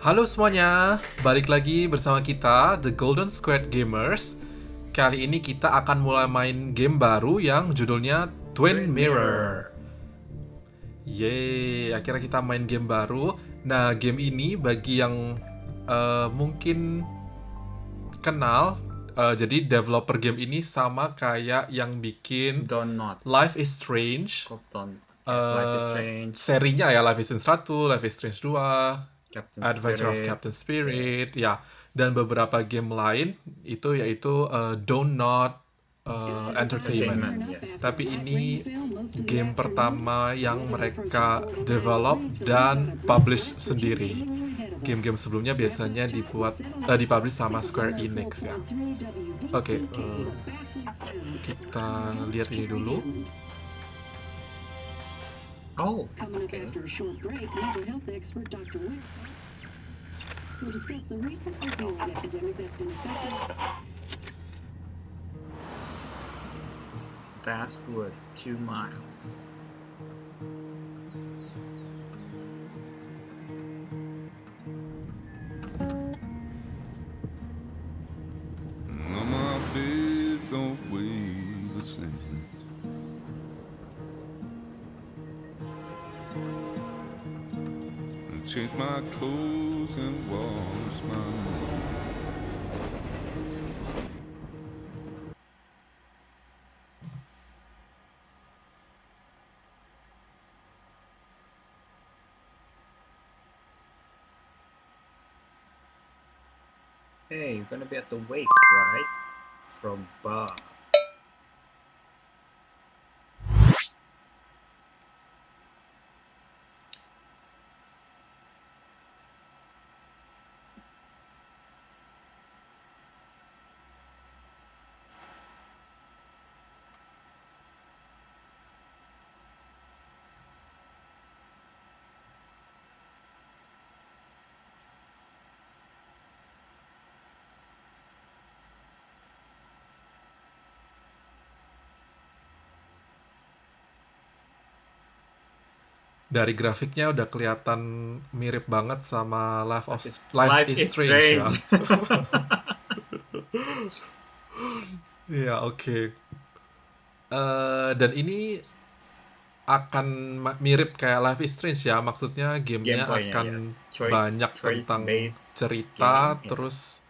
Halo semuanya, balik lagi bersama kita, The Golden Squad Gamers. Kali ini kita akan mulai main game baru yang judulnya Twin Mirror. Yeay, akhirnya kita main game baru. Nah, game ini bagi yang mungkin kenal, jadi developer game ini sama kayak yang bikin Dontnod. Life is Strange. Life is Strange. Serinya ya Life is Strange 1, Life is Strange 2, Captain Adventure of Spirit. Captain Spirit, ya, dan beberapa game lain itu yaitu Dontnod Entertainment. Yes. Tapi ini game pertama yang mereka develop dan publish sendiri. Game-game sebelumnya biasanya dipublish sama Square Enix ya. Oke, kita lihat ini dulu. Oh, Coming up okay. after a short break, mental health expert Dr. Wick will discuss the recent opioid epidemic that's been affecting Basswood, 2 miles. On my bed, don't wait the same. Change my clothes and wash my hair. Hey, you're gonna be at the wake, right? From Bob. Dari grafiknya udah kelihatan mirip banget sama Life is Strange ya. Ya, oke. Dan ini akan mirip kayak Life is Strange ya. Maksudnya gamenya Gameplaynya, akan yes. banyak tentang Choice-based cerita, game, ya. terus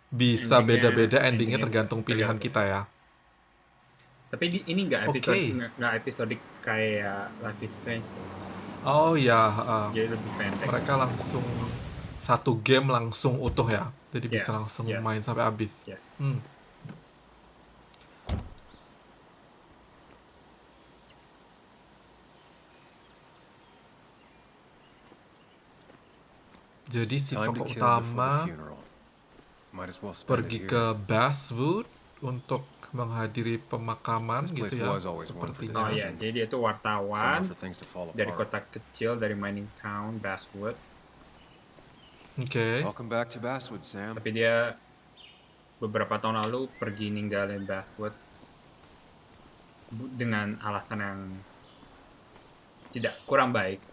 bisa beda-beda endingnya endingnya tergantung bisa pilihan tergantung. kita ya. Tapi ini nggak Oke. episodik kayak Life is Strange. Oh ya, Jadi lebih pendek. mereka langsung satu game langsung utuh ya. Jadi bisa Yes, langsung yes. main sampai habis. Yes. Jadi si Time to tokoh kill before the utama funeral. Might as well spend pergi it ke here. Basswood untuk menghadiri pemakaman This gitu place ya, was always one for sepertinya. Oh iya, decisions. jadi dia tuh Some wartawan for things to fall dari apart. kota kecil, dari mining town, Basswood. Oke. Welcome back to Basswood, Sam. Tapi dia beberapa tahun lalu pergi ninggalin Basswood dengan alasan yang kurang baik.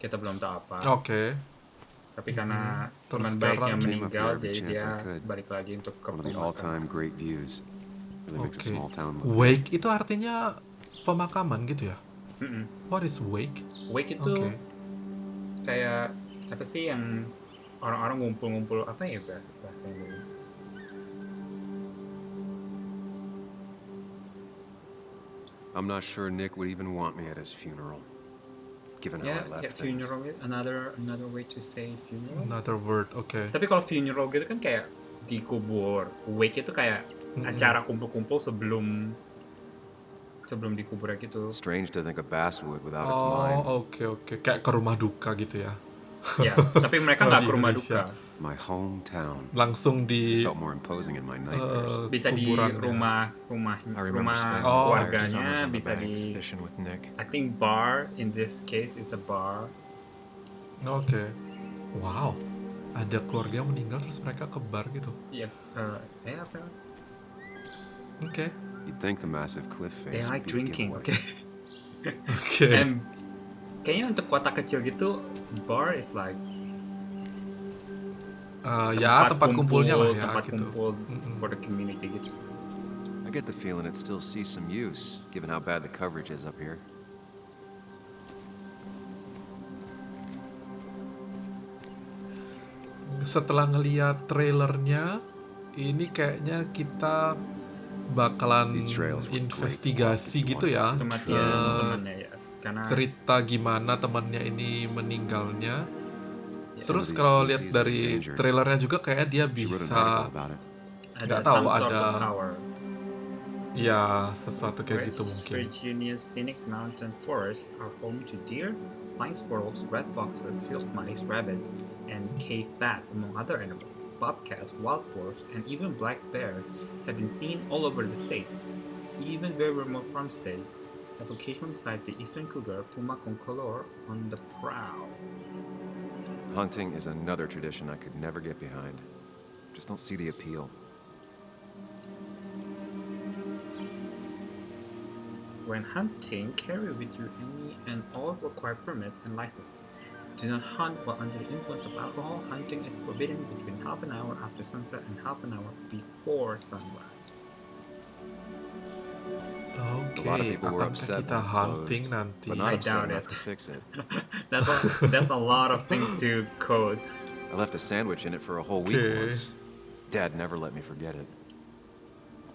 Kita belum tahu apa. Oke. Tapi karena Terus teman baiknya sekarang meninggal, came up here jadi every dia chance I could. balik lagi untuk ke One of the pemakaman. all-time great views. Really makes a Oke. small town look. Wake itu artinya pemakaman gitu ya? Mm-mm. What is wake? Wake itu Oke. kayak apa sih yang orang-orang ngumpul-ngumpul, apa ya bahasa Indonesia? I'm not sure Nick would even want me at his funeral, given how Ya, I left kayak things. funeral gitu. Another way to say funeral. Another word, oke. Tapi kalau funeral gitu kan kayak dikubur. Wake itu kayak acara kumpul-kumpul sebelum dikubur gitu. Strange to think of Basswood without its Oh, mine. oke. Kayak ke rumah duka gitu ya. Ya, tapi mereka Kalau nggak di ke rumah Indonesia. duka. My hometown. Langsung di Felt more imposing in my nightmares. Bisa di kuburan ya. rumah I remember spending Oh. entire keluarganya, summers on the bisa banks di fishing with Nick. I think bar in this case is a bar. Oke. Wow. Ada keluarga yang meninggal terus mereka ke bar gitu. Iya, apa? Oke. You'd think the massive cliff They face like would be a drinking, giveaway. okay? Oke. And kayaknya untuk kota kecil gitu, bar is like Ya tempat kumpulnya lah ya tempat gitu. kumpul for the community gitu. I get the feeling it still sees some use, given how bad the coverage is up here. Setelah ngeliat trailernya, ini kayaknya kita bakalan These trails were great. investigasi gitu ya, Kematian temannya ya, karena cerita gimana temannya ini meninggalnya. Some Terus of these kalau lihat species are dari endangered. trailernya juga kayak dia She wrote an bisa article about it. ada nggak tahu, some sort ada- of power. ya sesuatu kayak gitu mungkin. Virginia's scenic mountain forests are home to deer, flying squirrels, red foxes, field mice, rabbits, and cave bats, among other animals. Bobcats, wild boars, and even black bears have been seen all over the state. Even very remote farmsteads have occasionally sighted the eastern cougar, puma concolor, on the prowl. Hunting is another tradition I could never get behind. Just don't see the appeal. When hunting, carry with you any and all required permits and licenses. Do not hunt while under the influence of alcohol. Hunting is forbidden between half an hour after sunset and half an hour before sunrise. A lot of Oke, people were akankah upset kita when it hunting closed, nanti? but not I upset doubt enough it. to fix it. That's a lot of things to code. I left a sandwich in it for a whole week Okay. once. Dad never let me forget it.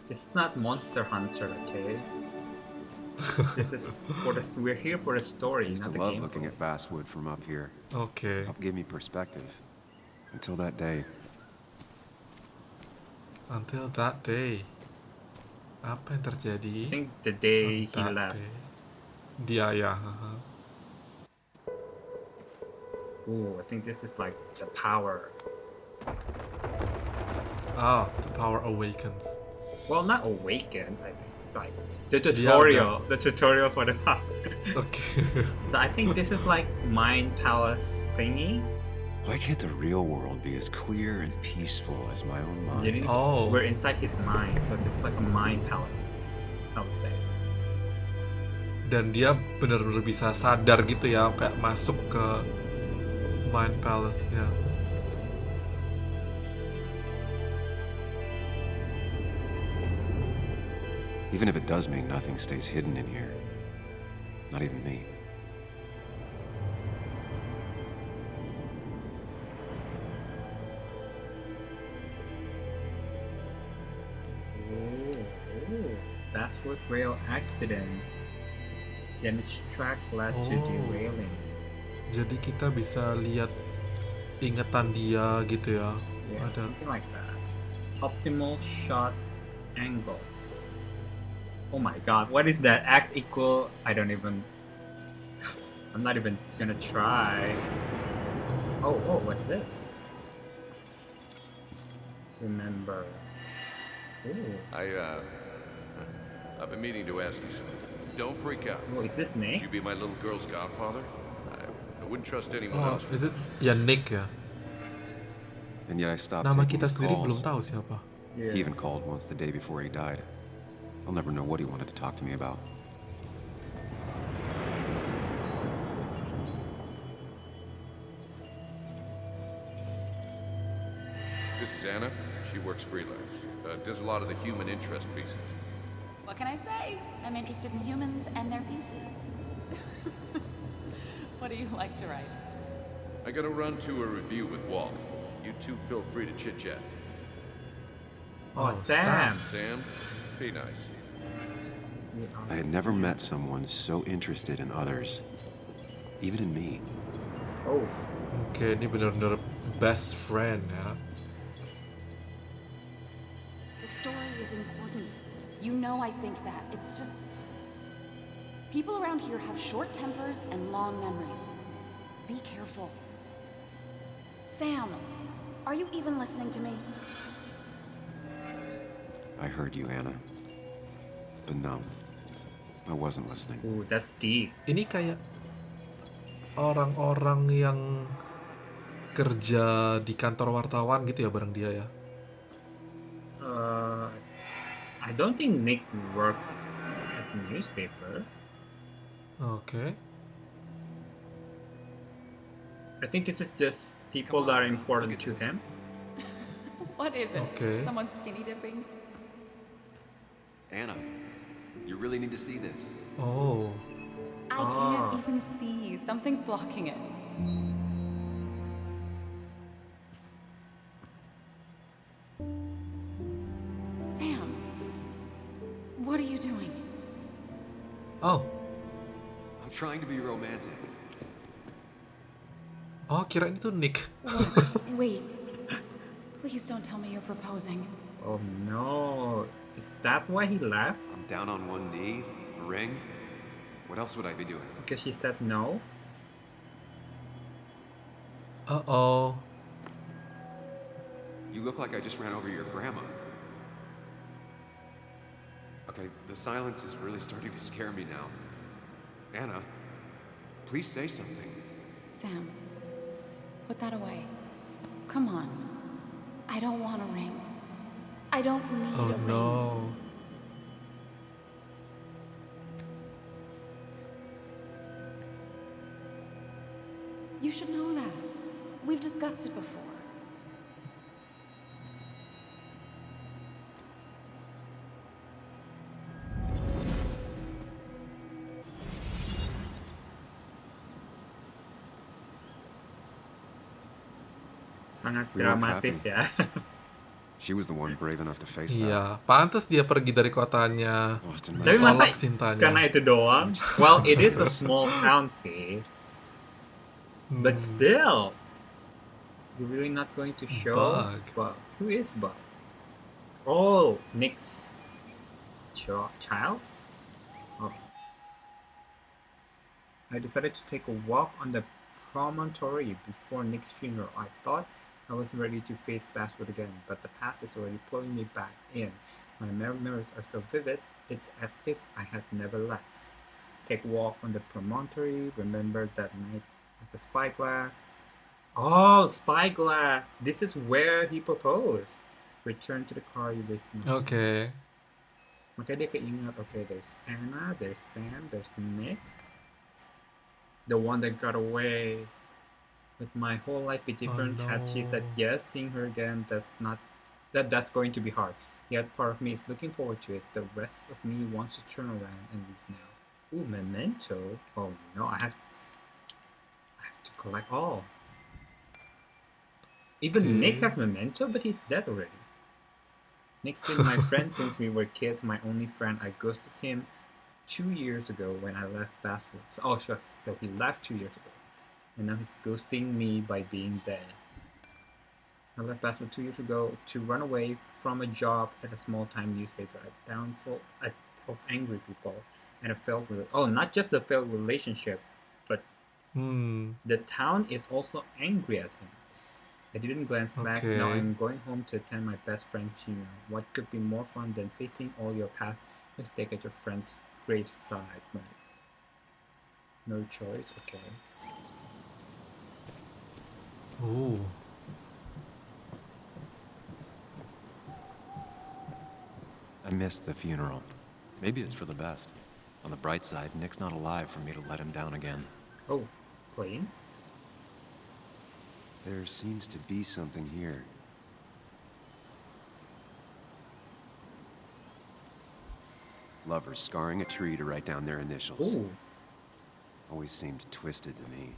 This is not Monster Hunter, okay? This is we're here for the I story, used not to the love game. looking at Basswood from up here. Oke, Helped give me perspective. Until that day, until that day. Apa yang terjadi? I think the day he That left. day. Dia ya. haha. Ooh, I think this is like the power. Ah, the power awakens. Well, not awakens, I think. Like the Yeah, tutorial for the power. Oke. So I think this is like mind palace thingy. why can't the real world be as clear and peaceful as my own mind? Jadi Oh. we're inside his mind, so this is like a mind palace, I would say. Dan dia benar-benar bisa sadar gitu ya, kayak masuk ke mind palace-nya. Even if it does mean nothing stays hidden in here. Not even me. Basswood rail accident. Damaged track led to Oh. derailing. Jadi kita bisa lihat ingatan dia gitu ya. Yeah, Ada something like that. Optimal shot angles. Oh my god, what is that? X equal. I'm not even gonna try. Oh, what's this? Remember. Ooh. I've been meaning to ask you something. Don't freak out. Oh, is this Would Nick? you be my little girl's godfather? I wouldn't trust anyone Oh, else. is it? Ya Nick ya. And yet I stopped Nama taking kita his sendiri calls. belum tahu siapa. Yeah. He even called once the day before he died. I'll never know what he wanted to talk to me about. This is Anna. She works freelance. Does a lot of the human interest pieces. What can I say? I'm interested in humans and their pieces. What do you like to write? I gotta run to a review with Walt. You two feel free to chit-chat. Oh, Oh, Sam. Sam, be nice. I had never met someone so interested in others, even in me. Oh, Oke, ini benar-benar best friend ya. The story is important. You know I think that. It's just... People around here have short tempers and long memories. Be careful. Sam, are you even listening to me? I heard you, Anna. But no, I wasn't listening. ooh, that's deep. Ini kayak orang-orang yang kerja di kantor wartawan gitu ya bareng dia ya. I don't think Nick works at the newspaper. Oke. I think this is just people that are important to him. What is it? Okay. Someone skinny dipping? Anna, you really need to see this. Oh. I can't even see. Something's blocking it. Sam, what are you doing? Oh. I'm trying to be romantic. Oh, kirain itu Nick. Wait. Please don't tell me you're proposing. Oh no. Is that why he left? I'm down on one knee, a ring. What else would I be doing? Because she said no? Uh-oh. You look like I just ran over your grandma. Okay, the silence is really starting to scare me now. Anna, please say something. Sam, put that away. Come on. I don't want a ring. I don't need Oh a ring. no. You should know that. We've discussed it before. Sangat We weren't dramatis happy. ya. She was the one brave enough to face that. Iya, pantas dia pergi dari kotanya. Lost in my Tapi Tolak masa cintanya. karena itu doang? Well, it is a small town sih. But still, you're really not going to show Bug. Bug. Who is Bug? Oh, Nick's child? Oh. I decided to take a walk on the promontory before Nick's funeral. I thought I was ready to face Basswood again, but the past is already pulling me back in. My memories are so vivid, it's as if I had never left. Take a walk on the promontory, remember that night at the spyglass. Oh, spyglass! This is where he proposed. Return to the car you listened. Oke. Makanya dia keinget, okay, there's Anna, there's Sam, there's Nick. The one that got away. Would my whole life be different had she said yes? Seeing her again, that's going to be hard. Yet part of me is looking forward to it. The rest of me wants to turn around and leave now. Ooh, memento. Oh no, I have to collect all. Even Nick has memento, but he's dead already. Nick's been my friend since we were kids. My only friend. I ghosted him 2 years ago when I left Basswood. Oh, sure. So he left 2 years ago. And now he's ghosting me by being dead. I left Basswood 2 years ago to run away from a job at a small-time newspaper. I found full of angry people and a failed not just the failed relationship, but the town is also angry at him. I didn't glance back. Okay. Now I'm going home to attend my best friend's funeral. What could be more fun than facing all your past mistakes at your friend's graveside? Right? No choice. Okay. Ooh. I missed the funeral. Maybe it's for the best. On the bright side, Nick's not alive for me to let him down again. Oh, clean. There seems to be something here. Lovers scarring a tree to write down their initials. Ooh. Always seemed twisted to me.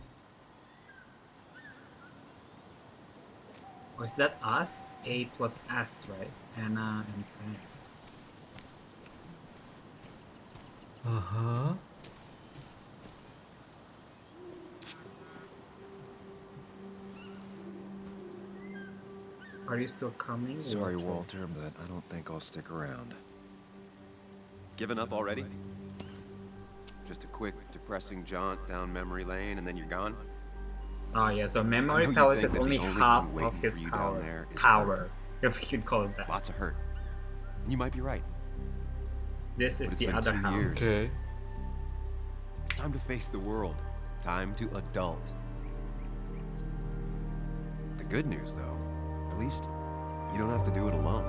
Was that us? A plus S, right? Anna and Sam. Uh-huh. Are you still coming? Sorry, Walter, but I don't think I'll stick around. Given up already? Just a quick, depressing jaunt down memory lane and then you're gone? Oh yeah, so I Memory know you Palace think is that the only only half thing waiting of his for you down there is power, if we could call it that. Lots of hurt. And you might be right. This is But it's the been other 2 half. years. Oke. It's time to face the world. Time to adult. The good news, though, at least you don't have to do it alone.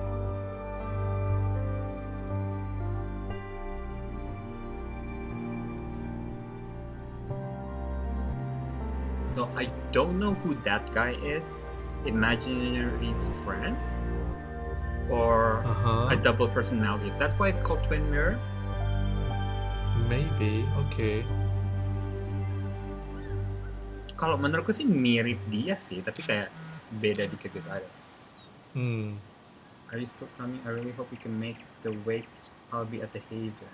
So I don't know who that guy is. Imaginary friend? or Uh-huh. a double personality. That's why it's called twin mirror. Maybe. Okay. Kalau menurutku sih mirip dia sih, tapi kayak beda dikit gitu ada. Hmm. Are you still coming? I really hope you can make the wake. I'll be at the Haven.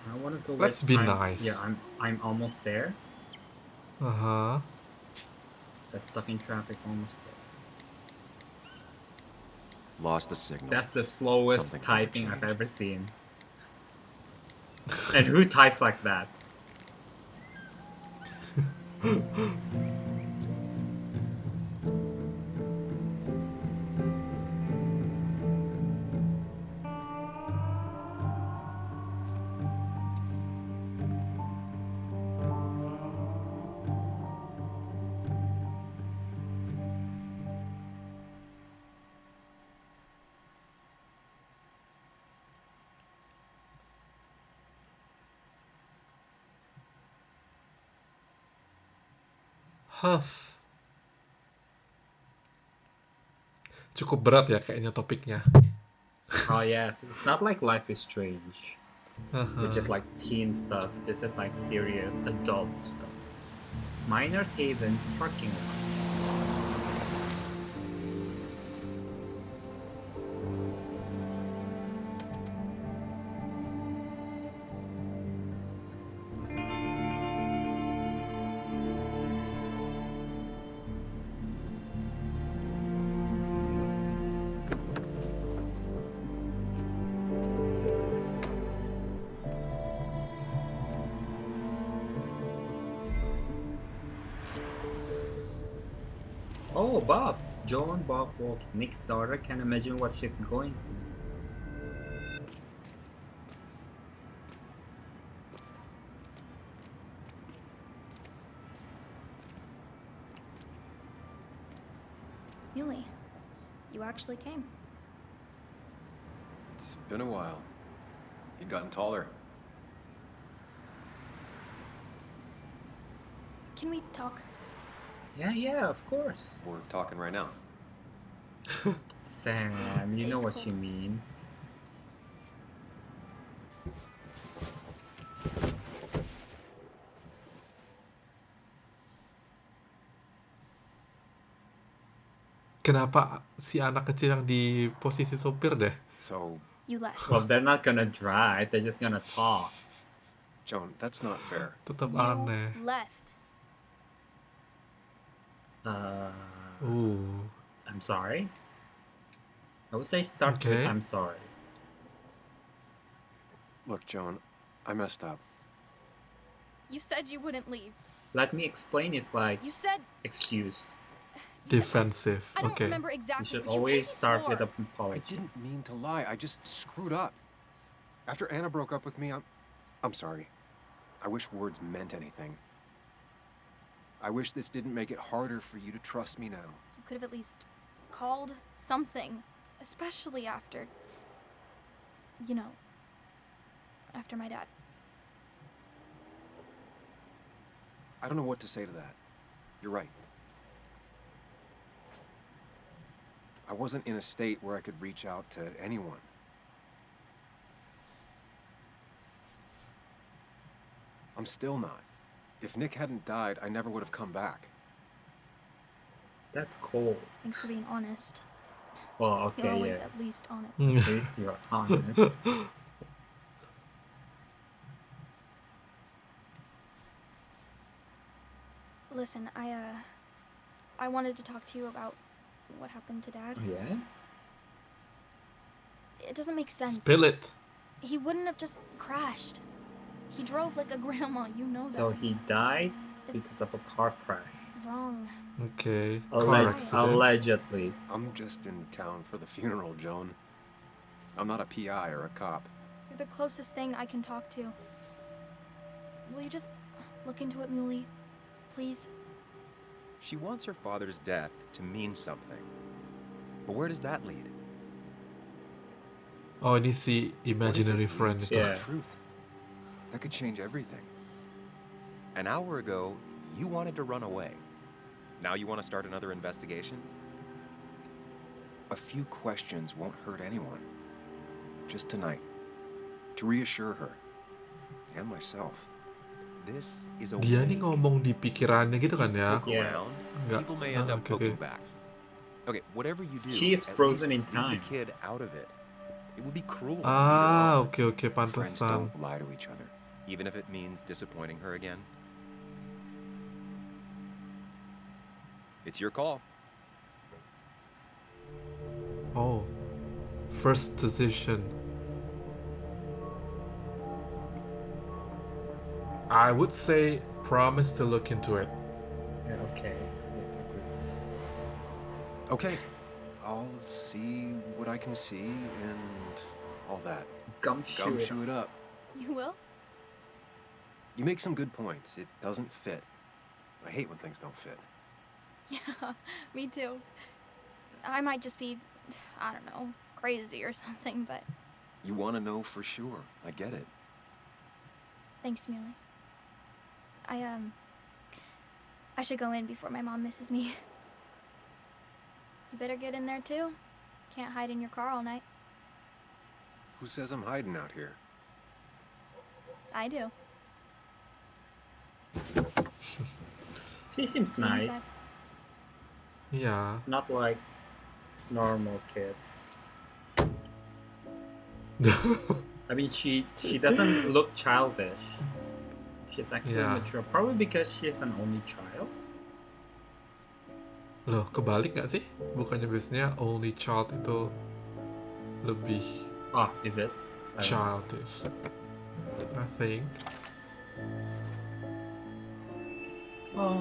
I want to go. Let's be I'm- nice. Yeah, I'm almost there. Uh-huh. Got stuck in traffic, almost there. Lost the signal. That's the slowest Something typing might I've change. ever seen. And who types like that? Huff. Cukup berat ya kayaknya topiknya. Oh yes, it's not like Life is Strange, Uh-huh. which is like teen stuff. This is like serious adult stuff. Miner's Haven parking lot. Oh, Bob! Joan Bob Walt, Nick's daughter. Can't imagine what she's going through. Yuli, you actually came. It's been a while. You've gotten taller. Can we talk? Yeah, of course. We're talking right now. Sam, you know It's what cold. she means. Kenapa si anak kecil yang di posisi sopir deh? So, You left. Well, they're not gonna drive, they're just gonna talk. Joan, that's not fair. Tetap You aneh. left. Ooh. I'm sorry? I would say start with Okay. I'm sorry. Look, Joan, I messed up. You said you wouldn't leave. Let me explain, it's like, You said excuse. Defensive. I don't Okay. remember You exactly. should but you always pinky start swore. with an I apology. didn't mean to lie. I just screwed up. After Anna broke up with me, I'm sorry. I wish words meant anything. I wish this didn't make it harder for you to trust me now. You could have at least called something, especially after. You know, after my dad. I don't know what to say to that. You're right. I wasn't in a state where I could reach out to anyone. I'm still not. If Nick hadn't died, I never would have come back. That's cool. Thanks for being honest. Well, You're okay, always yeah. at least honest. At least you're honest. Listen, I wanted to talk to you about what happened to Dad. Yeah? It doesn't make sense. Spill it. He wouldn't have just crashed. He drove like a grandma, you know that. So he died It's because of a car crash. wrong. Okay. Car Alleg- accident. allegedly. I'm just in town for the funeral, Joan. I'm not a PI or a cop. You're the closest thing I can talk to. Will you just look into it, Muley? Please? She wants her father's death to mean something. But where does that lead? Oh, ini si imaginary friend itu. Yeah. The truth. That could change everything. An hour ago, you wanted to run away. Now you want to start another investigation? A few questions won't hurt anyone. Just tonight. To reassure her. And myself. This is a Dia nih wink. ngomong di pikirannya gitu kan ya? Look around. Enggak. People may end up Oke, poking oke. back. Okay, whatever you do, She is at frozen least in leave time. the kid out of it. It would be cruel. to leave her Ah, alone, oke, Friends pantesan. don't lie to each other. even if it means disappointing her again. It's your call. Oh, first decision. I would say promise to look into it. Yeah, okay. Okay. I'll see what I can see and all that. Gumshoe it up. You will? You make some good points. It doesn't fit. I hate when things don't fit. Yeah, me too. I might just be, I don't know, crazy or something, but You want to know for sure. I get it. thanks, Muley. I should go in before my mom misses me. You better get in there too. Can't hide in your car all night. Who says I'm hiding out here? I do. She seems See you nice. inside. Yeah. Not like normal kids. I mean, she doesn't look childish. She's actually Yeah. mature. Probably because she's an only child. Loh, kebalik nggak sih? Bukannya biasanya only child itu lebih Ah, is it? I don't know. childish, I think. Oh,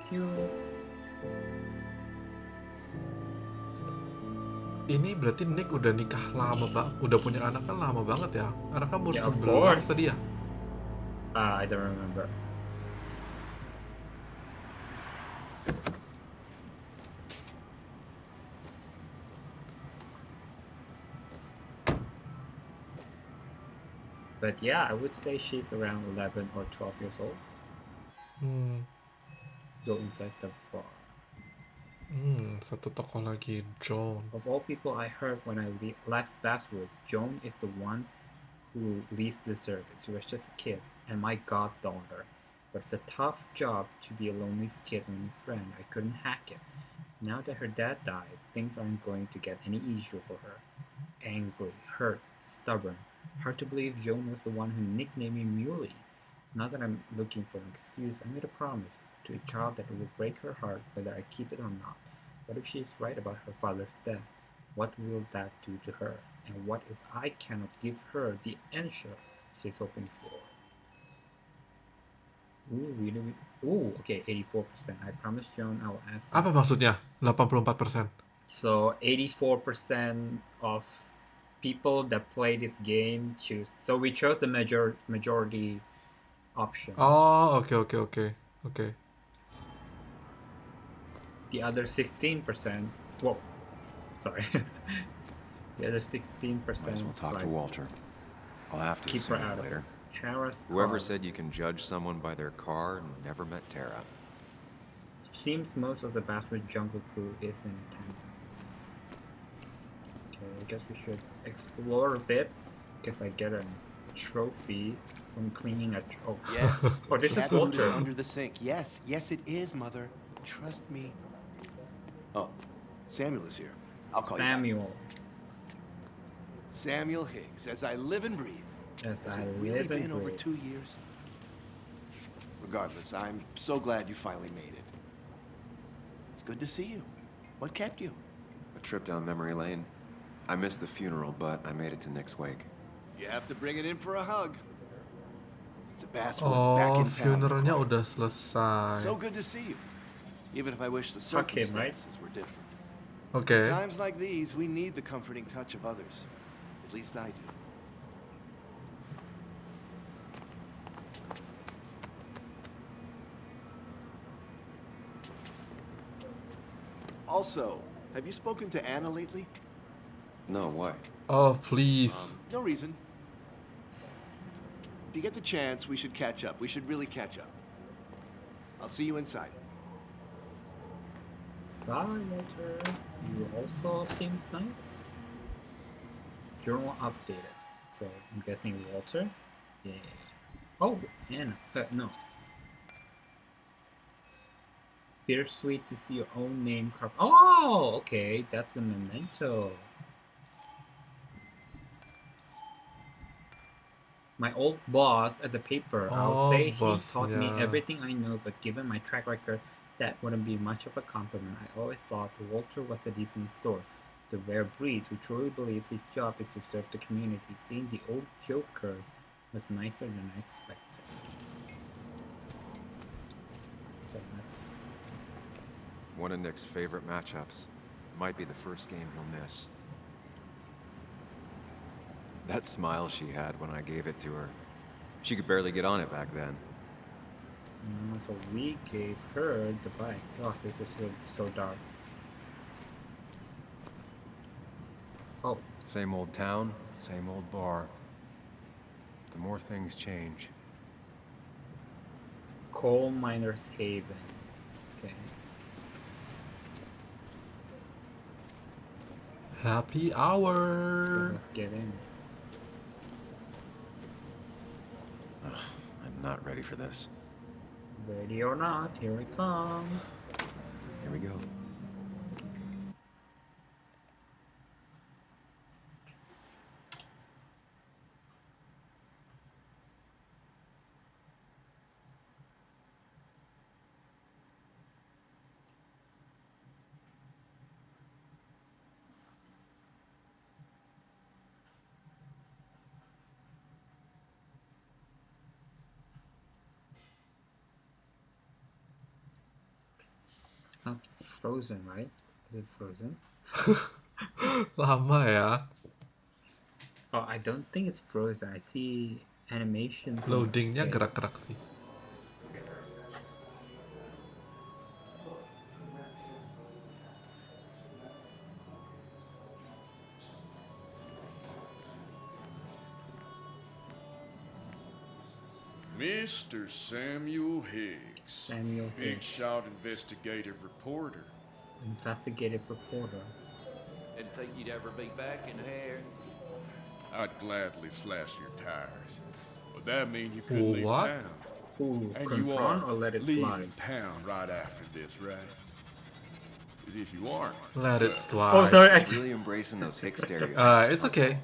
cute. Ini berarti Nick udah nikah lama banget, udah punya anak kan lama banget ya? Anaknya umur Yeah, of 11 course. tadi ya? I don't remember. But yeah, I would say she's around 11 or 12 years old. Go inside the bar. Satu tokoh lagi, John. Of all people I heard when I left Basswood, Joan is the one who least deserved it. She was just a kid and my goddaughter. But it's a tough job to be a lonely kid and a friend. I couldn't hack it. Now that her dad died, things aren't going to get any easier for her. Angry, hurt, stubborn. Hard to believe Joan was the one who nicknamed me Muley. Not that I'm looking for an excuse, I made a promise to a child that it will break her heart whether I keep it or not. What if she's right about her father's death? What will that do to her? And what if I cannot give her the answer she's hoping for? Ooh, really? Ooh, okay, 84%. I promised Joan I'll ask. Apa maksudnya? 84%. So 84% of people that play this game choose. So we chose the majority option. Oh, oke. The other 16%. Whoa, sorry. The other 16% Might as well talk like, to Walter. I'll have to keep her sooner out or of later. it. Tara's Whoever car. said you can judge someone by their car never met Tara. Seems most of the Basswood jungle crew is in attendance. Okay, I guess we should explore a bit. Guess I get a trophy from cleaning a. Oh, Yes. Oh, this is Cat food Walter. under the sink. Yes, yes, it is, Mother. Trust me. Oh, Samuel is here. I'll call you Samuel. back. Samuel Higgs, as I live and breathe. Yes, Has I it really live been and over breathe. 2 years? Regardless, I'm so glad you finally made it. It's good to see you. What kept you? A trip down memory lane. I missed the funeral, but I made it to Nick's wake. You have to bring it in for a hug. It's a Basswood back Oh, in town. funeralnya udah selesai. So good to see you. Even if I wish the Fuck him, right? circumstances were different. Oke. Times like these, we need the comforting touch of others. At least I do. Also, have you spoken to Anna lately? No, why? Oh, please. No reason. If you get the chance, we should catch up. We should really catch up. I'll see you inside. Bye, Walter. You also seems nice. Journal updated. So I'm guessing Walter. Yeah. Oh, Anna. No. Bittersweet to see your own name carved. Oh, okay. That's the memento. My old boss at the paper. I'll Oh, say he boss, taught me yeah. everything I know, but given my track record, that wouldn't be much of a compliment. I always thought Walter was a decent sort, the rare breed who truly believes his job is to serve the community. Seeing the old Joker was nicer than I expected. So that's... One of Nick's favorite matchups. Might be the first game he'll miss. That smile she had when I gave it to her. She could barely get on it back then. So we gave her the bike. Oh, this is so dark. Oh. Same old town, same old bar. The more things change. Coal Miners Haven. Okay. Happy So hour. let's get in. I'm not ready for this. Ready or not, here we come. Here we go. It's not frozen, right? Is it frozen? Lama ya. Oh, I don't think it's frozen. I see animation. Loadingnya Okay. gerak-gerak sih. Mr. Samuel Higgs. Samuel Big Higgs. shot investigative reporter. Investigative reporter. Didn't think you'd ever be back in here. I'd gladly slash your tires. But that mean you couldn't leave What? town. Ooh, And you confront are or let it leaving slide? town right after this, right? As if you aren't. Let it well, slide. Oh, sorry. She's really embracing those Hick stereotypes. It's okay.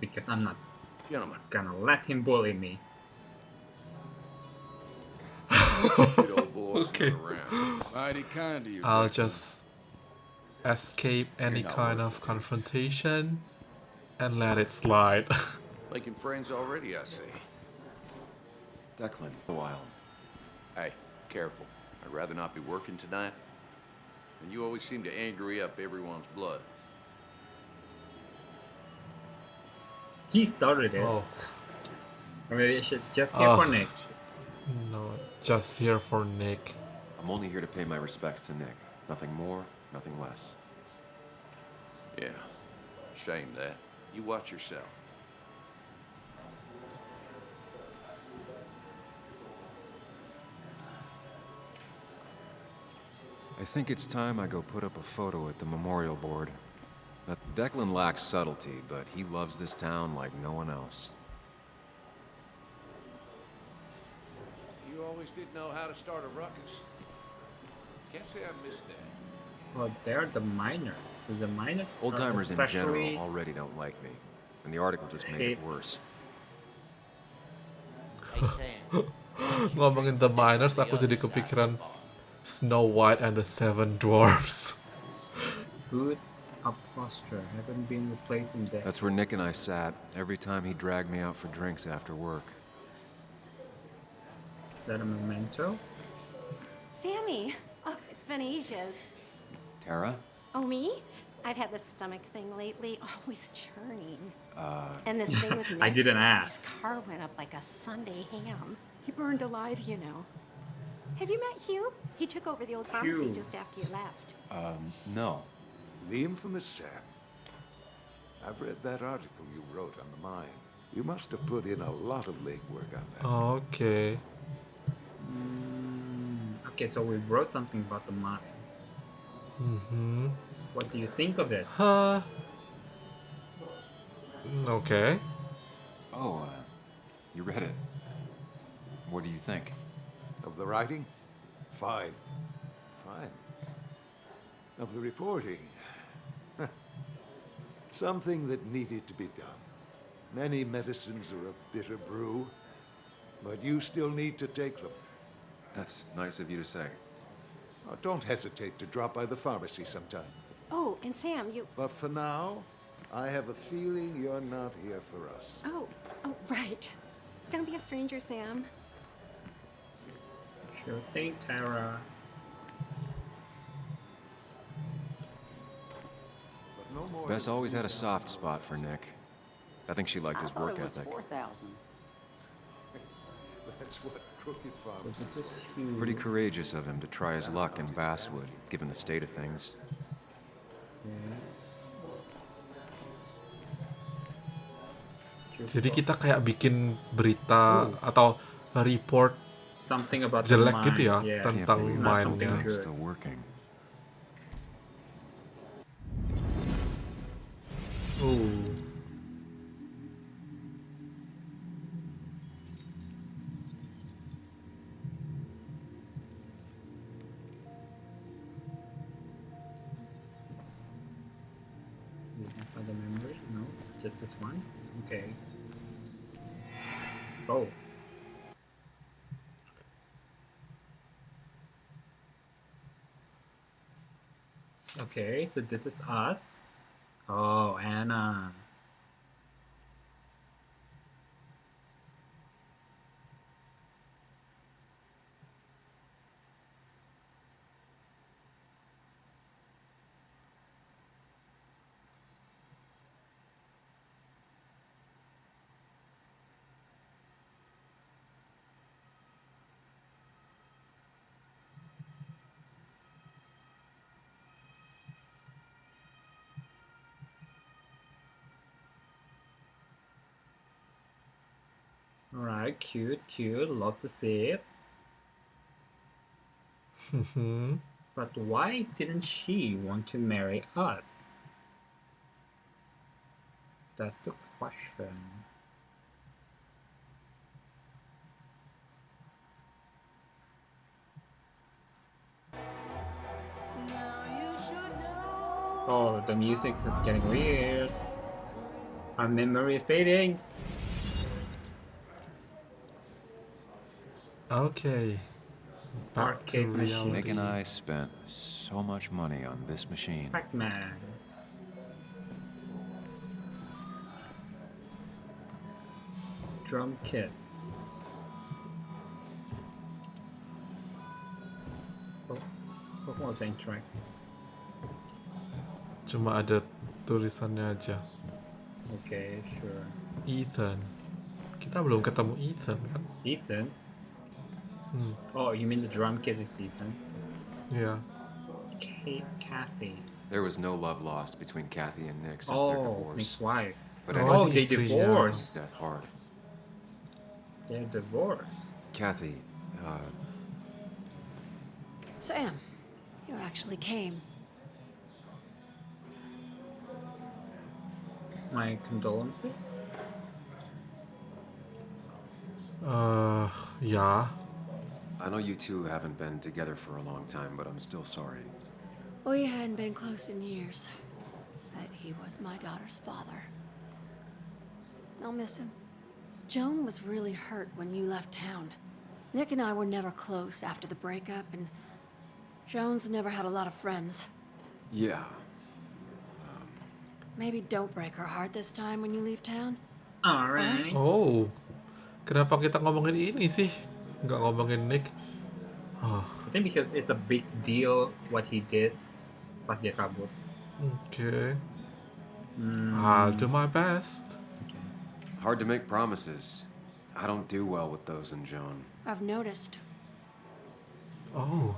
Because I'm not Gentlemen, gonna let him bully me. good old boys Okay. around. Mighty kind of you. I'll Declan. just escape any not kind worth of it, confrontation and let it slide. Making friends already, I see. Declan, a while. Hey, careful. I'd rather not be working tonight. And you always seem to angry up everyone's blood. He started it. Oh, Or maybe I should just hear for Nick. no, just here for Nick. I'm only here to pay my respects to Nick. Nothing more, nothing less. Yeah, shame that. You watch yourself. I think it's time I go put up a photo at the memorial board. That Declan lacks subtlety, but he loves this town like no one else. You always did know how to start a ruckus. Can't say I missed that. Well, they're the miners. So the miners Old timers in general especially already don't like me, and the article just made it worse. Hey Sam. Ngomongin The Miners, aku jadi kepikiran Snow White and the Seven Dwarfs. good up posture. Haven't been replaced in that. That's where Nick and I sat every time he dragged me out for drinks after work. Is that a memento? Sammy! Oh, it's been ages. Tara? Oh, me? I've had this stomach thing lately, always churning. And this thing with Nick, I didn't his ask. car went up like a Sunday ham. He burned alive, you know. Have you met Hugh? He took over the old pharmacy Hugh. just after you left. No. The infamous Sam. I've read that article you wrote on the mine. You must have put in a lot of legwork on that. Okay. Okay, so we wrote something about the mind. What do you think of it? Okay. Oh, you read it. What do you think? Of the writing? Fine. Fine. Of the reporting? Something that needed to be done. Many medicines are a bitter brew, but you still need to take them. That's nice of you to say. Oh, don't hesitate to drop by the pharmacy sometime. Oh, and Sam, you... But for now, I have a feeling you're not here for us. Oh, right. Don't be a stranger, Sam. Sure thing, Tara. But no more Bess always had a soft spot for Nick. I think she liked his work ethic. 4,000. That's what crooked farmers This is say. huge. Pretty courageous of him to try his luck in Basswood, given the state of things. Jadi kita kayak bikin berita atau report Something about the jelek mind. gitu ya Yeah. tentang Can't believe Not that something thing's good. still working. Oh. You have other memory? No, just this one. Okay. Oh. Okay, so this is us. Oh, Anna. Alright, cute, cute. Love to see it. But why didn't she want to marry us? That's the question. Oh, the music is getting weird. Our memory is fading. Okay. Back to Arcade machine. Nick reality. and I spent so much money on this machine. Pac-Man. Drum kit. Oh, kok mau soundtrack? Cuma ada tulisannya aja. Okay, sure. Ethan. Kita belum ketemu Ethan kan? Ethan? Oh, you mean the drum kit is Ethan? Yeah. Kathy. There was no love lost between Kathy and Nick since their Oh, divorce. Nick's wife. But Oh, they history, yeah. His divorced. death hard. They're divorced. Kathy, Sam, you actually came. My condolences. Yeah. I know you two haven't been together for a long time, but I'm still sorry. We hadn't been close in years, but he was my daughter's father. I'll miss him. Joan was really hurt when you left town. Nick and I were never close after the breakup, and Joan's never had a lot of friends. Yeah. Maybe don't break her heart this time when you leave town. Alright. Oh. Kenapa kita ngomongin ini sih? Nggak ngomongin Nick. Oh. I think because it's a big deal what he did pas dia kabur. Okay. I'll do my best. Hard to make promises. I don't do well with those in Joan. I've noticed. Oh.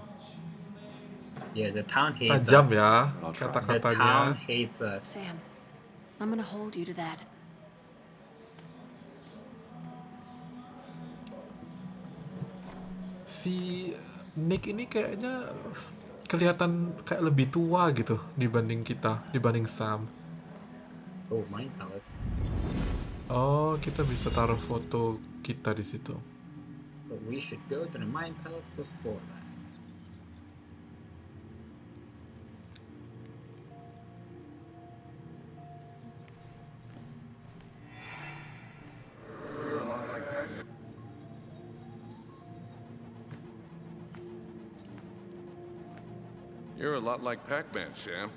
Yeah, the town hates Tajam us. ya I'll try. The town kata-katanya. hates us. Sam, I'm gonna hold you to that. Si Nick ini kayaknya kelihatan kayak lebih tua gitu dibanding Sam. Oh, Mind Palace. Oh, kita bisa taruh foto kita di situ. But we should go to the Mind Palace before that. You're a lot like Pac-Man, Sam.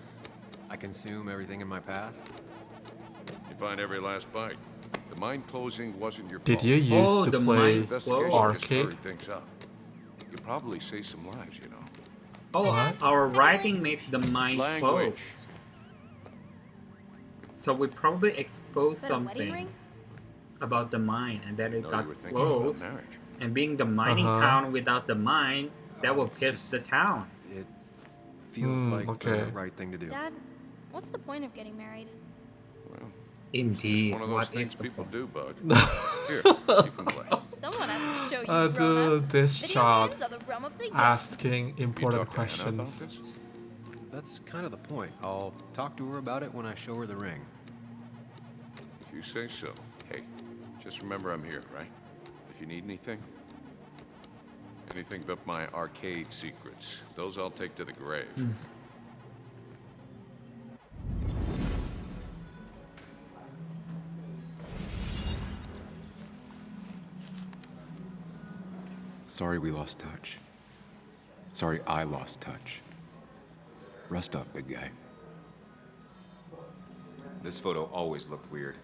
I consume everything in my path. You find every last bite. The mine closing wasn't your Did fault. you used to the play mine closed. Investigation just arcade? hurried things up. You probably saved some lives, you know. Oh, our writing made the mind Language. close. So we probably exposed Is that a wedding something ring? about the mine, and then it No, got you were thinking about closed. marriage. And being the mining town without the mine, that will It's piss just- the town. It feels like okay. the right thing to do. Dad, what's the point of getting married? Well, Indeed, just one of those what things is the people point? do, Bug. Here, you can play. Someone has to show you Aduh, grown-ups. this Video child games are the realm of the young. asking You important talk to Anna about questions. this? That's kind of the point. I'll talk to her about it when I show her the ring. If you say so. Hey, just remember I'm here, right? If you need anything. Anything but my arcade secrets. Those I'll take to the grave. Sorry we lost touch. Sorry I lost touch. Rest up, big guy. This photo always looked weird.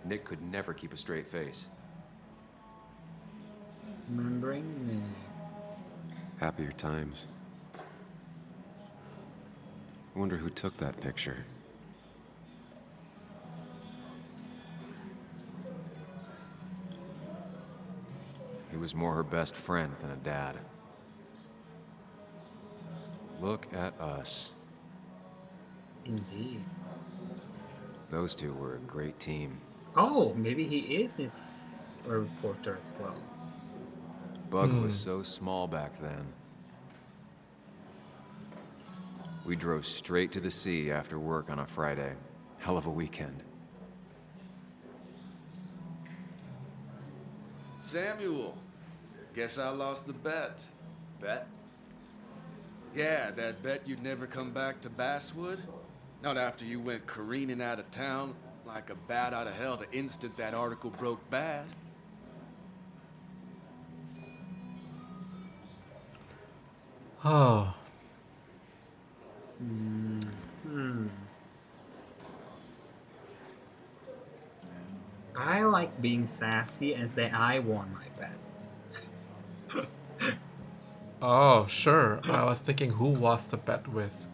Nick could never keep a straight face. Remembering me. Happier times. I wonder who took that picture. He was more her best friend than a dad. Look at us. Indeed. Those two were a great team. Oh, maybe he is a reporter as well. Bug was so small back then. We drove straight to the sea after work on a Friday. Hell of a weekend. Samuel, guess I lost the bet. Bet? Yeah, that bet you'd never come back to Basswood. Not after you went careening out of town like a bat out of hell the instant that article broke bad. Oh, I like being sassy and say I won my bet. oh, sure. I was thinking who was the bet with.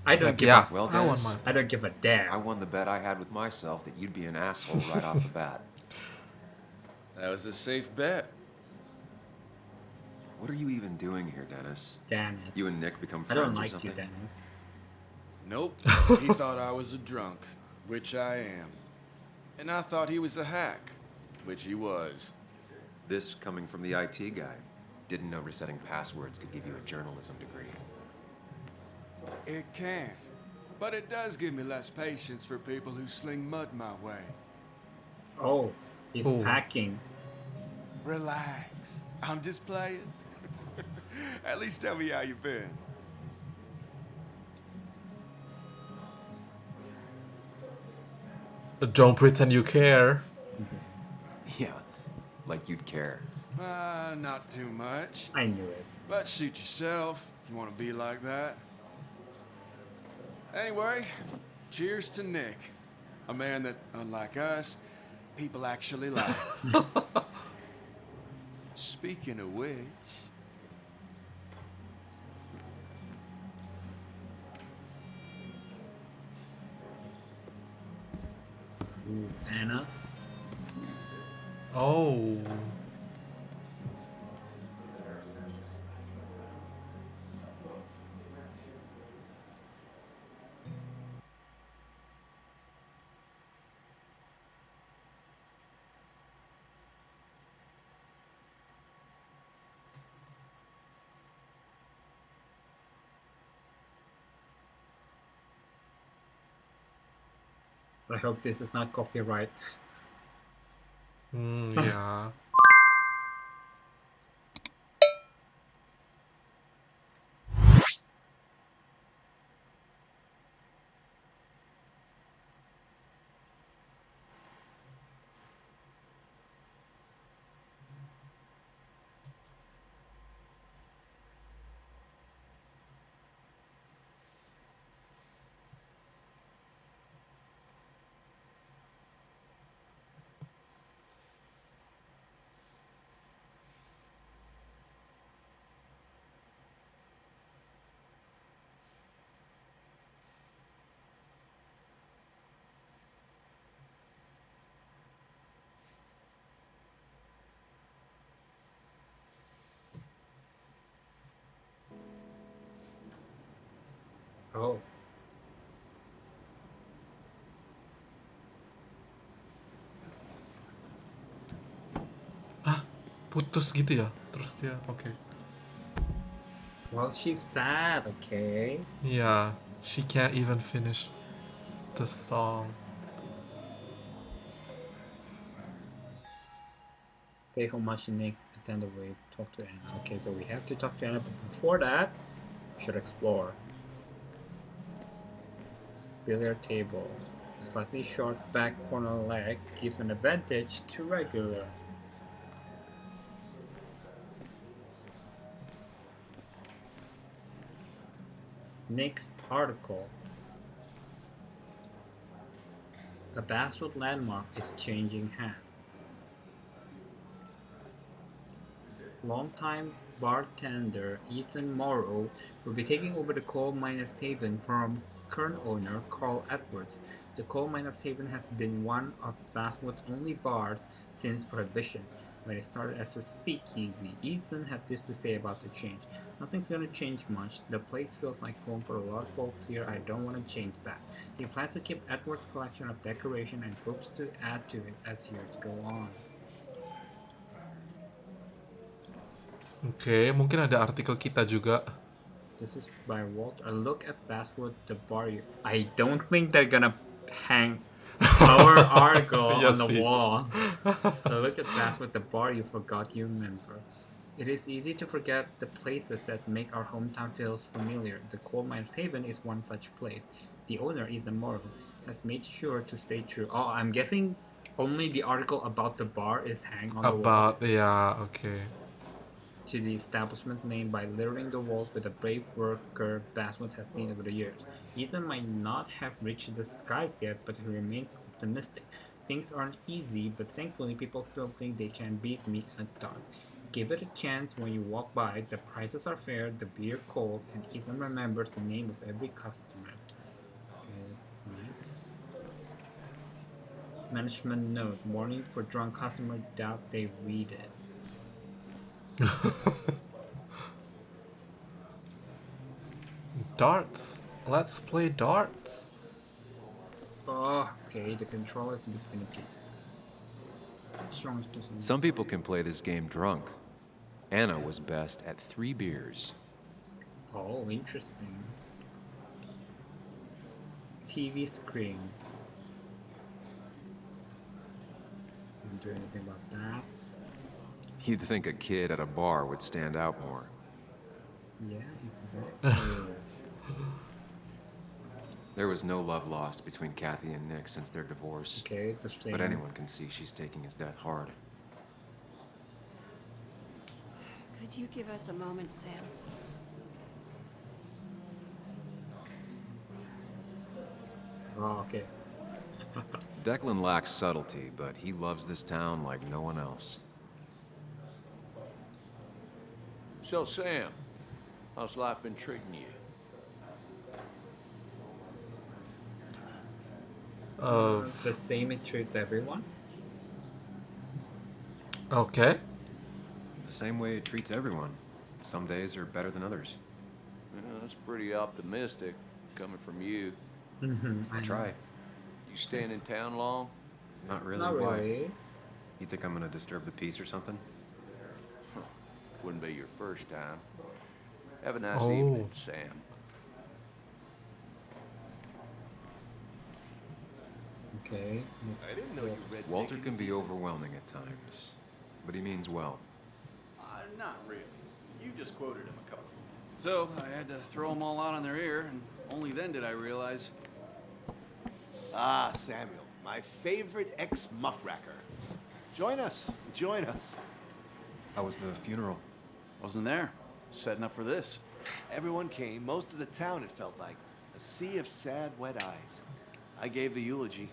I don't Like, give yeah, a Well, I won Dennis, mine. I don't give a damn. I won the bet I had with myself that you'd be an asshole right off the bat. That was a safe bet. What are you even doing here, Dennis? Dennis. You and Nick become I friends don't or like something? you, Dennis. Nope, he thought I was a drunk, which I am. And I thought he was a hack, which he was. This coming from the IT guy. Didn't know resetting passwords could give you a journalism degree. It can, but it does give me less patience for people who sling mud my way. Oh, he's Oh. packing. Relax, I'm just playing. At least tell me how you been. Don't pretend you care. Yeah, like you'd care. Not too much. I knew it. But suit yourself if you want to be like that. Anyway, cheers to Nick. A man that, unlike us, people actually like. Speaking of which... Anna. Oh. I hope this is not copyright. Yeah. Oh. Putus gitu ya? Terus dia, oke. Well, she's sad, okay? Yeah, she can't even finish the song. Pay homage to Nick, attend the way, talk to Anna. Okay, so we have to talk to Anna, but before that, we should explore. Billiard table. Slightly short back corner leg gives an advantage to regular. Nick's article. A Basswood landmark is changing hands. Longtime bartender Ethan Morrow will be taking over the coal miner's haven from current owner Carl Edwards. The coal miner's haven has been one of Basswood's only bars since Prohibition. When it started as a speakeasy, Ethan had this to say about the change. Nothing's gonna change much. The place feels like home for a lot of folks here. I don't want to change that. He plans to keep Edward's collection of decoration and hopes to add to it as years go on. Oke, mungkin ada artikel kita juga. This is by Walter. A look at Basswood, the bar. I don't think they're gonna hang our article on the wall. A look at Basswood, the bar you forgot you remember. It is easy to forget the places that make our hometown feel familiar. The coal miner's haven is one such place. The owner, Ethan Morrow, has made sure to stay true. Oh, I'm guessing only the article about the bar is hang on the wall. Yeah, okay. To the establishment's name by littering the walls with the brave worker Basswood has seen over the years. Ethan might not have reached the skies yet, but he remains optimistic. Things aren't easy, but thankfully people still think they can beat me at darts. Give it a chance when you walk by. The prices are fair, the beer cold, and Ethan remembers the name of every customer. Okay, that's nice. Management note: warning for drunk customer. Doubt they read it. Darts. Let's play darts. Oh, okay. The controller is between the two. Some people can play this game drunk. Anna was best at 3 beers. Oh, interesting. TV screen. Didn't do anything about that. You'd think a kid at a bar would stand out more. Yeah, exactly. There was no love lost between Kathy and Nick since their divorce. Okay, the same. But anyone can see she's taking his death hard. Could you give us a moment, Sam? Oh, okay. Declan lacks subtlety, but he loves this town like no one else. So, Sam, how's life been treating you? The same it treats everyone? Okay. The same way it treats everyone. Some days are better than others. That's pretty optimistic, coming from you. I try. You staying in town long? Not really. Not Why? really. You think I'm gonna disturb the peace or something? Wouldn't be your first time. Have a nice Oh. evening, Sam. Okay. I didn't know you read Walter can Dickens be either. overwhelming at times, but he means well. Not really. You just quoted him a couple. So I had to throw them all out on their ear, and only then did I realize. Ah, Samuel, my favorite ex-muckracker. Join us. Join us. How was the funeral? Wasn't there. Setting up for this. Everyone came, most of the town, it felt like. A sea of sad, wet eyes. I gave the eulogy.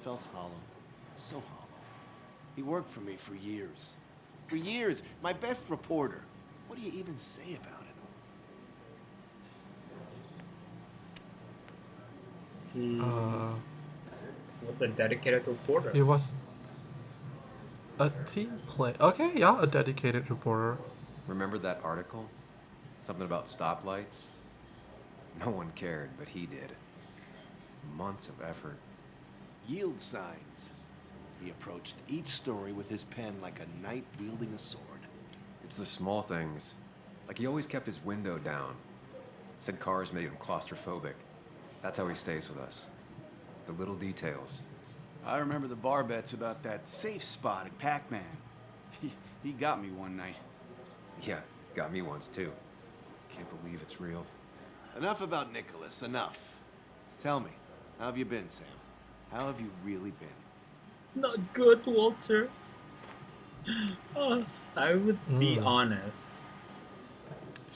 Felt hollow. So hollow. He worked for me for years. For years. My best reporter. What do you even say about him? What's a dedicated reporter? He was a team play. Okay, yeah, a dedicated reporter. Remember that article? Something about stoplights? No one cared, but he did. Months of effort. Yield signs. He approached each story with his pen like a knight wielding a sword. It's the small things. Like he always kept his window down. Said cars made him claustrophobic. That's how he stays with us. The little details. I remember the bar bets about that safe spot at Pac-Man. He got me one night. Yeah, got me once too. Can't believe it's real. Enough about Nicholas, enough. Tell me, how have you been, Sam? How have you really been? Not good, Walter. I would be honest.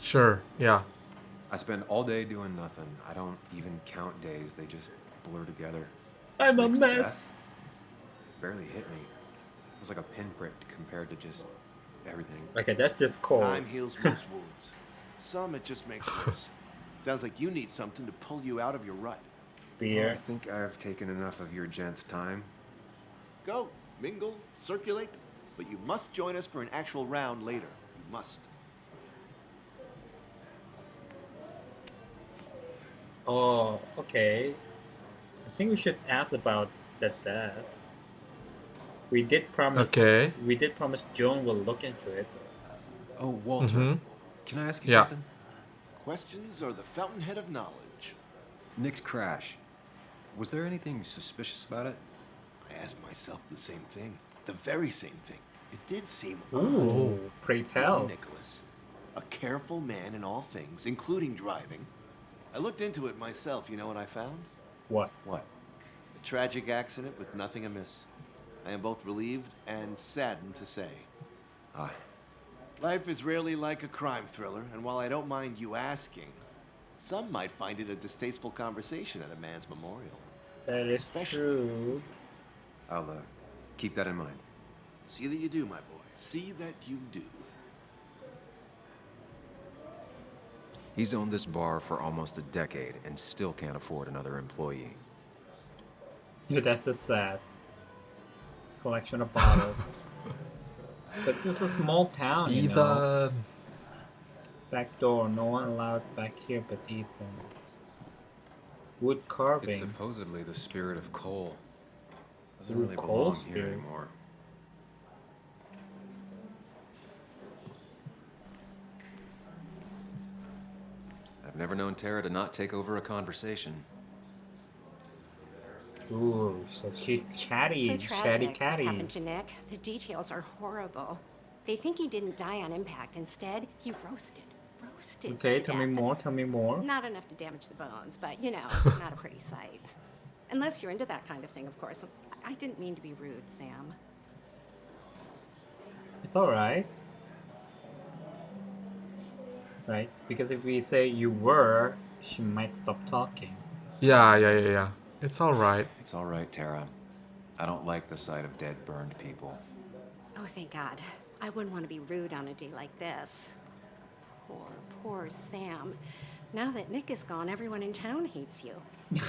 Sure, yeah. I spend all day doing nothing. I don't even count days. They just blur together. I'm a Nick's mess. death barely hit me. It was like a pinprick compared to just everything. Okay, that's just cold. Time heals most wounds. Some it just makes worse. Sounds like you need something to pull you out of your rut. Beer. I think I've taken enough of your gents' time. Go, mingle, circulate, but you must join us for an actual round later. You must. Oh, okay. I think we should ask about that death. We did promise. Okay. We did promise Joan will look into it. Oh, Walter. Can I ask you Yeah. something? Questions are the fountainhead of knowledge. Nick's crash. Was there anything suspicious about it? I asked myself the same thing. The very same thing. It did seem Ooh, odd. pray tell. Young Nicholas, a careful man in all things, including driving. I looked into it myself. You know what I found? What? What? A tragic accident with nothing amiss. I am both relieved and saddened to say. Ah. Life is rarely like a crime thriller, and while I don't mind you asking, some might find it a distasteful conversation at a man's memorial. That is Especially- true. I'll keep that in mind. See that you do, my boy. See that you do. He's owned this bar for almost a decade and still can't afford another employee. Yeah, that's just sad. Collection of bottles. But this is a small town, you know. Ethan. Back door, no one allowed back here but Ethan. Wood It's carving. supposedly the spirit of coal. Doesn't Ooh, really coal belong here spirit. anymore. I've never known Tara to not take over a conversation. Ooh, so she's chatty, So chatty tragic catty. what happened to Nick. The details are horrible. They think he didn't die on impact. Instead, he roasted Okay, to tell me death. more, tell me more. Not enough to damage the bones, but you know, not a pretty sight. Unless you're into that kind of thing, of course. I didn't mean to be rude, Sam. It's alright. Right? Because if we say you were, she might stop talking. Yeah. It's alright. It's all right, Tara. I don't like the sight of dead, burned people. Oh, thank God. I wouldn't want to be rude on a day like this. Poor Sam. Now that Nick is gone, everyone in town hates you.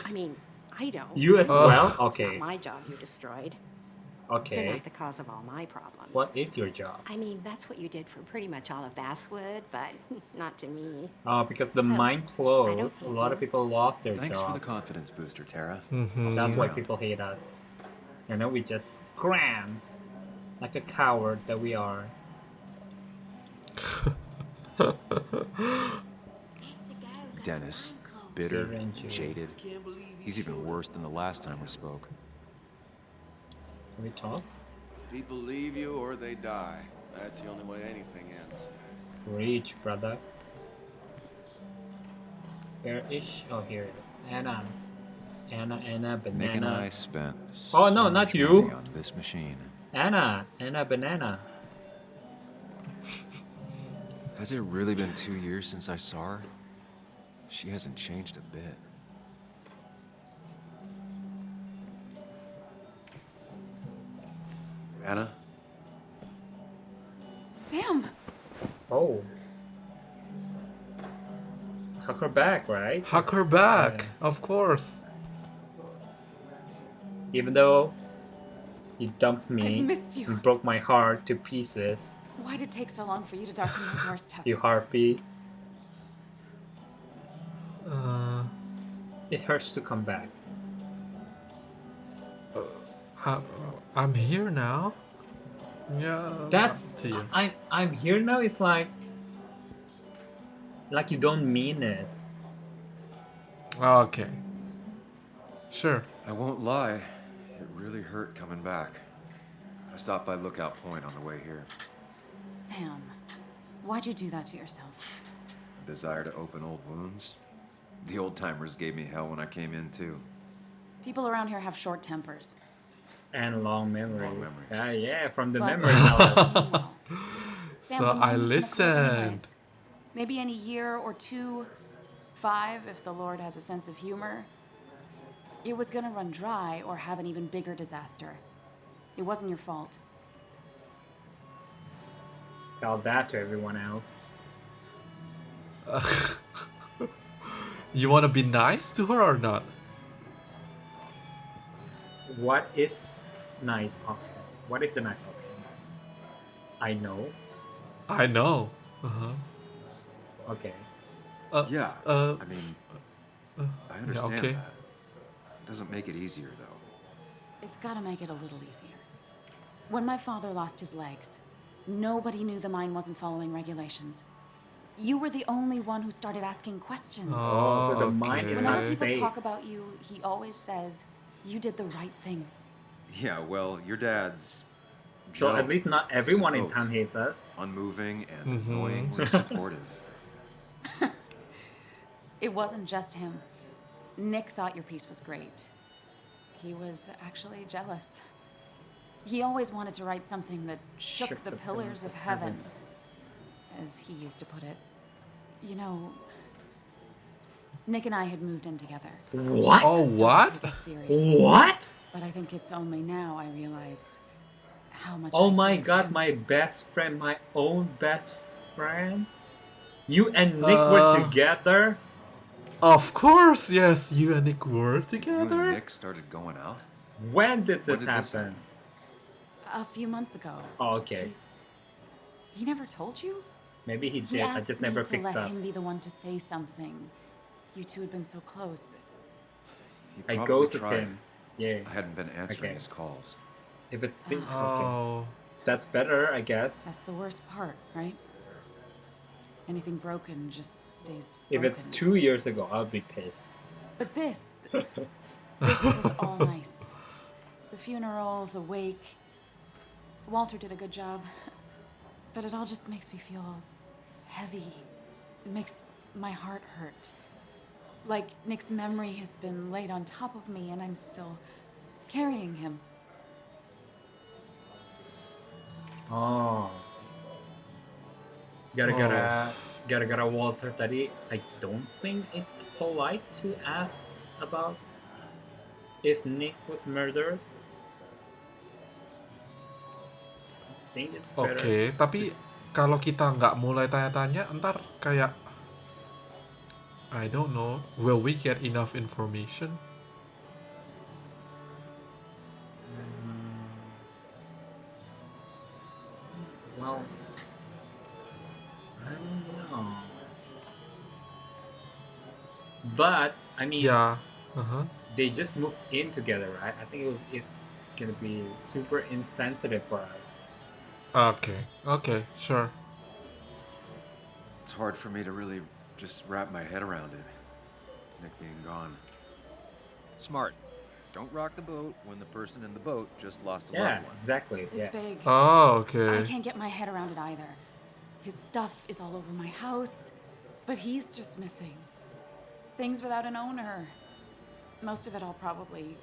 I mean, I don't. You as well? It's Okay. not my job you destroyed. You're Okay. not the cause of all my problems. What is your job? I mean, that's what you did for pretty much all of Basswood, but not to me. Oh, because the So, mine I don't closed, a think lot of people lost their Thanks job. for the confidence booster, Tara. Mhm. That's See why you people hate us. You know, we just scram like a coward that we are. Dennis, bitter, Syringe. jaded. He's even worse than the last time we spoke. Can we talk? People leave you or they die. That's the only way anything ends. Reach, brother. Where is she? Oh, here it is. Anna, banana. Nick and I spent Oh, so no, not much you. money on this machine. Anna, banana. Has it really been 2 years since I saw her? She hasn't changed a bit. Anna? Sam! Oh. Hug her back, right? Hug her back, of course. Even though you dumped me, I've missed you. broke my heart to pieces, Why did it take so long for you to darken your doorstep? you harpy. Uh, It hurts to come back. I'm here now. Yeah. That's up to you. I'm here now. It's like you don't mean it. Okay. Sure. I won't lie, it really hurt coming back. I stopped by Lookout Point on the way here. Sam, why'd you do that to yourself? Desire to open old wounds? The old timers gave me hell when I came in too. People around here have short tempers. And long memories. Long memories. Yeah, from the But- memory palace. Sam, So the line I was gonna close listened. anyways. Maybe in a year or two, 5, if the Lord has a sense of humor. It was gonna run dry or have an even bigger disaster. It wasn't your fault. Tell that to everyone else. You want to be nice to her or not? What is nice option? What is the nice option? I know. I know. Uh-huh. Okay. Yeah, uh, I mean, uh, I understand okay. that. It doesn't make it easier though. It's gotta make it a little easier. When my father lost his legs, nobody knew the mine wasn't following regulations. You were the only one who started asking questions. Oh, so the mine is Whenever not people safe. talk about you, he always says, you did the right thing. Yeah, well, your dad's... So Joe at least not is everyone an in oak, town hates us. Unmoving and Mhm. annoyingly supportive. It wasn't just him. Nick thought your piece was great. He was actually jealous. He always wanted to write something that shook the pillars of heaven, as he used to put it. You know, Nick and I had moved in together. What? Oh, what? Take it serious. What? But I think it's only now I realize how much. Oh I my cared for god, him. my best friend, my own best friend? You and Nick were together? Of course, yes. You and Nick were You together. and Nick started going out? When did this When did this happen? A few months ago. Oh, okay. He never told you? Maybe he He did. I asked just me never to picked let up. him be the one to say something. You two had been so close. He I probably ghosted tried. him. Yeah. I hadn't been answering Okay. his calls. If it's been okay. Oh. That's better, I guess. That's the worst part, right? Anything broken just stays If broken. it's 2 years ago, I'll be pissed. But this was all nice. The funeral, the wake. Walter did a good job. But it all just makes me feel heavy. It makes my heart hurt. Like Nick's memory has been laid on top of me and I'm still carrying him. Oh. Gara-gara Walter tadi, I don't think it's polite to ask about if Nick was murdered. I think it's better. Oke, tapi kalau kita nggak mulai tanya-tanya, ntar kayak I don't know, will we get enough information? Well, I don't know. But I mean, Yeah. Uh-huh. they just moved in together, right? I think it's gonna be super insensitive for us. Okay. Okay. Sure. It's hard for me to really just wrap my head around it. Nick being gone. Smart. Don't rock the boat when the person in the boat just lost a Yeah, loved one. exactly. It's Yeah. big. Oh, I okay. can't get my head around it either. His stuff is all over my house, but he's just missing. Things without an owner. Most of it I'll probably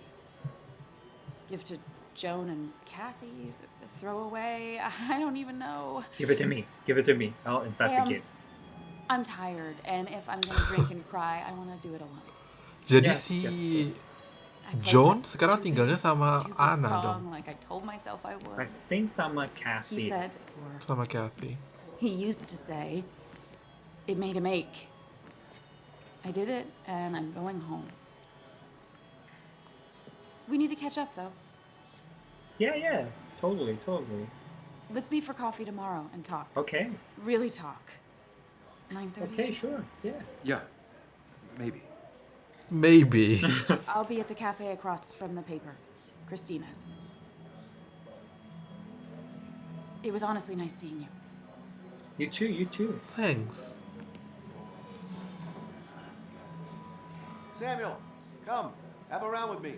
give to Joan and Kathy, throw away. I don't even know. Give it to me. Give it to me. I'll investigate. I'm tired, and if I'm gonna drink and cry, I wanna do it alone. Jadi Yes, si yes, please. I played John that sekarang stupid, tinggalnya sama stupid Anna song dong. like I told myself I would. I think sama He Kathy. said, Sama Kathy. he used to say, it made him ache. I did it, and I'm going home. We need to catch up, though. Yeah. Totally. Let's meet for coffee tomorrow and talk. Okay. Really talk. 9:30. Okay, sure. Yeah. Yeah, maybe. Maybe. I'll be at the cafe across from the paper, Christina's. It was honestly nice seeing you. You too. Thanks. Samuel, come. Have a round with me.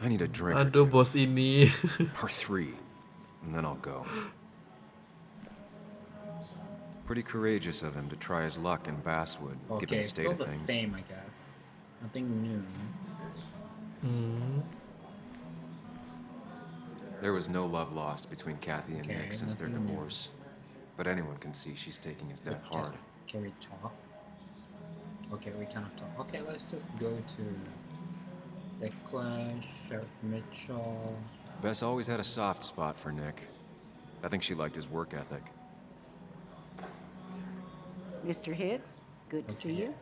I need a drink or Aduh, two. bos ini. Or 3, and then I'll go. Pretty courageous of him to try his luck in Basswood, given Okay, the state still of the things. same, I guess. Nothing new. There was no love lost between Kathy and Okay, Nick since their nothing new. divorce. But anyone can see she's taking his death hard. Can we talk? Okay, we cannot talk. Okay, let's just go to Declan, Sheriff Mitchell. Bess always had a soft spot for Nick. I think she liked his work ethic. Mr. Hicks, good to see you.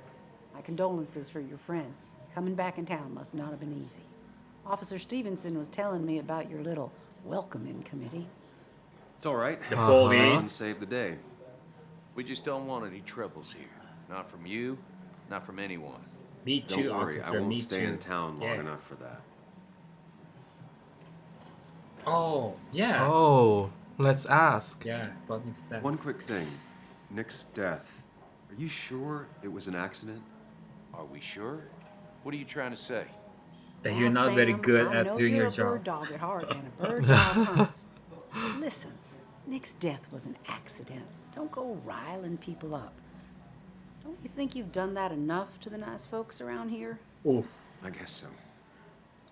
My condolences for your friend. Coming back in town must not have been easy. Officer Stevenson was telling me about your little welcoming committee. It's all right. The police. One saved the day. We just don't want any troubles here. Not from you, not from anyone. Me too, Don't worry, officer. I won't me stay too. in town long Yeah. enough for that. Oh, yeah. Oh, let's ask. Yeah, but Nick's death. One quick thing. Nick's death. Are you sure it was an accident? Are we sure? What are you trying to say? That you're not very Sam, good I at know doing you're your a bird job. dog at heart and a bird dog hunts. Listen, Nick's death was an accident. Don't go riling people up. Don't you think you've done that enough to the nice folks around here? Oof. I guess so.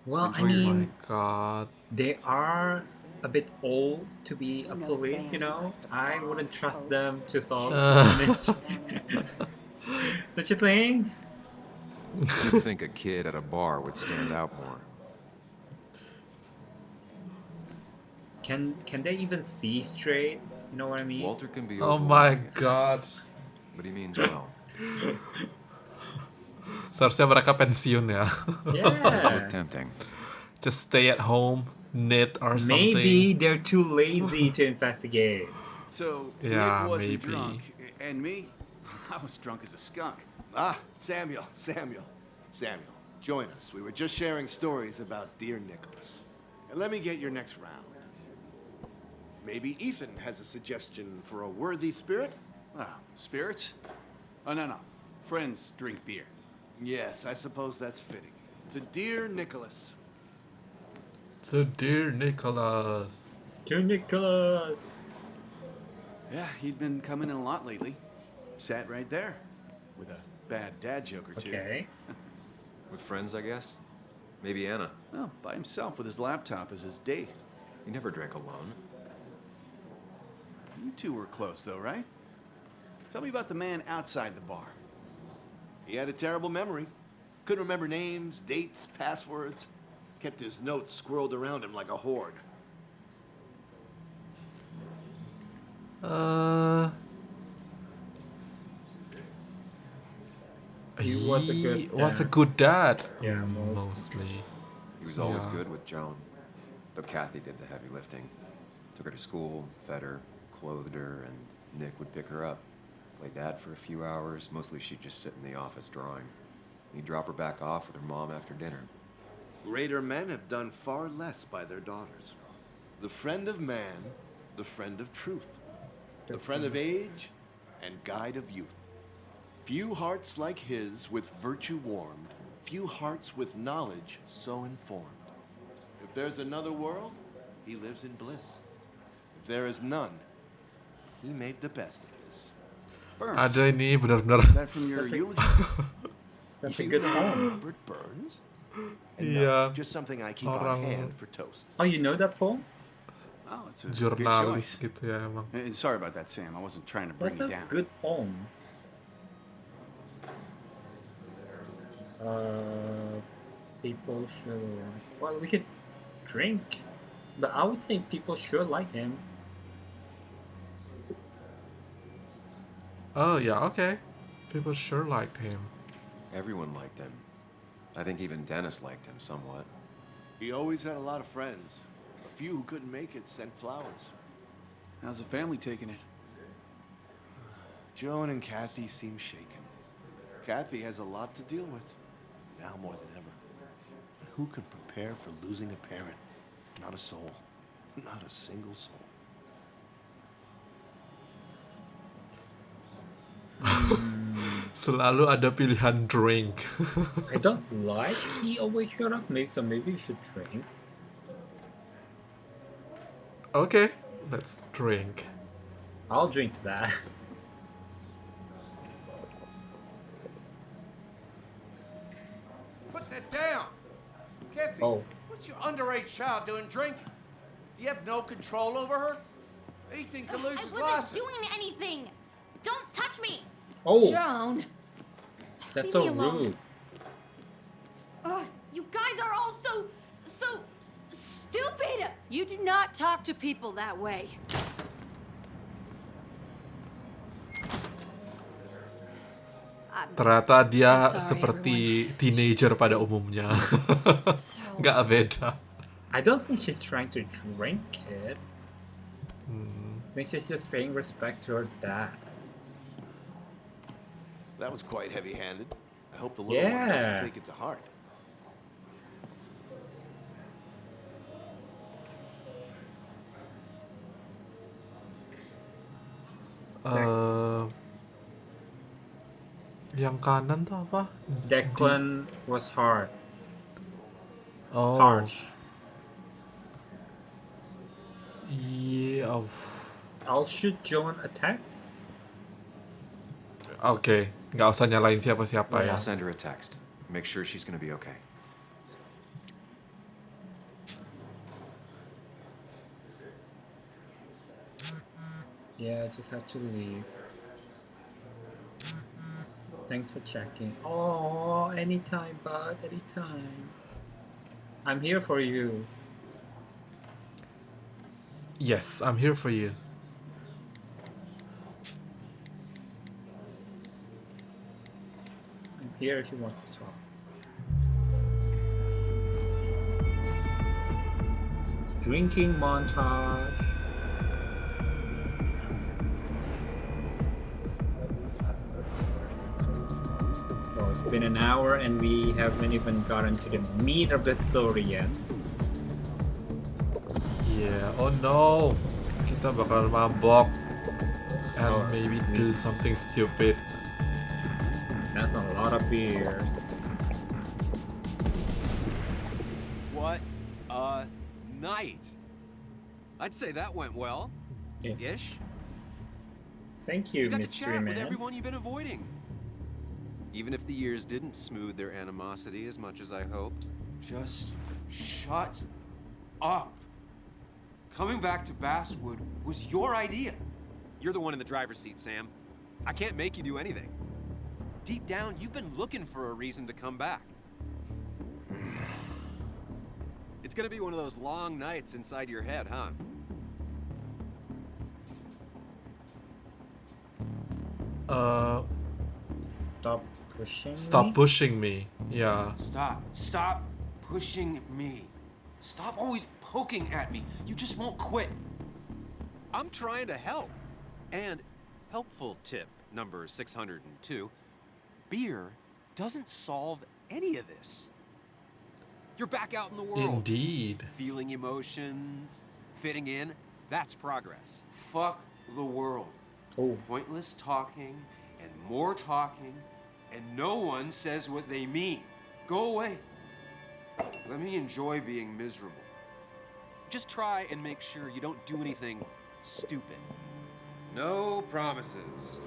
Well, I Oh my mean, god. they are a bit old to be a You know police, Sam you know? likes to I plow wouldn't and trust poke. them to solve Uh. mystery. Don't you think? You'd think a kid at a bar would stand out more. Can they even see straight? You know what I mean? Walter can be Oh my overwhelming, god. but he means well. Seharusnya mereka pensiun ya. Yeah. Look tempting. Just stay at home, knit or something. Maybe they're too lazy to investigate. So, Yeah, Nick wasn't maybe. drunk, and me? I was drunk as a skunk. Ah, Samuel, join us. We were just sharing stories about dear Nicholas. And let me get your next round. Maybe Ethan has a suggestion for a worthy spirit? Ah, spirits? Oh, no. Friends drink beer. Yes, I suppose that's fitting. To dear Nicholas. So dear Nicholas. To Nicholas. Yeah, he'd been coming in a lot lately. Sat right there, with a bad dad joke or two. Okay. With friends, I guess? Maybe Anna. No, by himself with his laptop as his date. He never drank alone. You two were close, though, right? Tell me about the man outside the bar. He had a terrible memory. Couldn't remember names, dates, passwords. Kept his notes squirreled around him like a hoard. He was a good was a dad. good dad. Yeah, mostly. He was always Yeah. good with Joan, though Kathy did the heavy lifting. Took her to school, fed her, clothed her, and Nick would pick her up. Play dad for a few hours. Mostly she'd just sit in the office drawing. He'd drop her back off with her mom after dinner. Greater men have done far less by their daughters. The friend of man, the friend of truth. The friend of age, and guide of youth. Few hearts like his with virtue warmed, Few hearts with knowledge so informed. If there's another world, he lives in bliss. If there is none, he made the best of this. Ada ini benar-benar. That from your eulogy? That's a good poem. Robert Burns? And Iya. no, just something I keep on Orang hand for toasts. Oh, you know that poem? Oh, it's a good jurnalis choice. gitu ya emang. Sorry about that, Sam. I wasn't trying to bring That's you a down. good poem. People should. Well, we could drink, but I would say people should like him. Oh yeah, okay. People sure liked him. Everyone liked him. I think even Dennis liked him somewhat. He always had a lot of friends. A few who couldn't make it sent flowers. How's the family taking it? Joan and Kathy seem shaken. Kathy has a lot to deal with, now more than ever. But who can prepare for losing a parent? Not a soul. Not a single soul. Selalu ada pilihan drink. I don't like he always showed up, so maybe you should drink. Okay, let's drink. I'll drink to that. Put that down! Kathy, Oh. what's your underage child doing drinking? Do you have no control over her? Ethan could lose his I wasn't license. doing anything. Don't touch me. Oh, Joan! that's leave so me alone. rude. You guys are all so stupid. You do not talk to people that way. Ternyata dia I'm sorry, seperti teenager pada umumnya. Nggak beda. I don't think she's trying to drink it. I think she's just paying respect to her dad. That was quite heavy-handed. I hope the little one Yeah. doesn't take it to heart. Yang kanan tuh apa? Declan was hard. Oh. Harsh. Iya. I'll shoot Joan attacks. Oke, nggak usah nyalain siapa-siapa ya. I'll send her a text. Make sure she's gonna be okay. Yeah, I just had to leave. Thanks for checking. Oh, anytime, bud, anytime. I'm here for you. Yes, I'm here for you. I'm here if you want to talk. Drinking montage. Oh, it's been an hour and we haven't even gotten to the meat of the story yet. Yeah, oh no. Kita bakal mabok. And Oh, maybe do something stupid. That's a lot of beers. What a night! I'd say that went well. Ish. Thank you, You got to mystery chat with man. everyone you've been avoiding. Even if the years didn't smooth their animosity as much as I hoped. Just shut up. Coming back to Basswood was your idea. You're the one in the driver's seat, Sam. I can't make you do anything. Deep down, you've been looking for a reason to come back. It's gonna be one of those long nights inside your head, huh? Stop pushing Stop me? pushing me. Yeah. Stop pushing me. Stop always poking at me. You just won't quit. I'm trying to help. And helpful tip number 602, beer doesn't solve any of this. You're back out in the world. Indeed. Feeling emotions, fitting in, that's progress. Fuck the world. Oh. Pointless talking and more talking, and no one says what they mean. Go away. Let me enjoy being miserable. Just try and make sure you don't do anything stupid. No promises.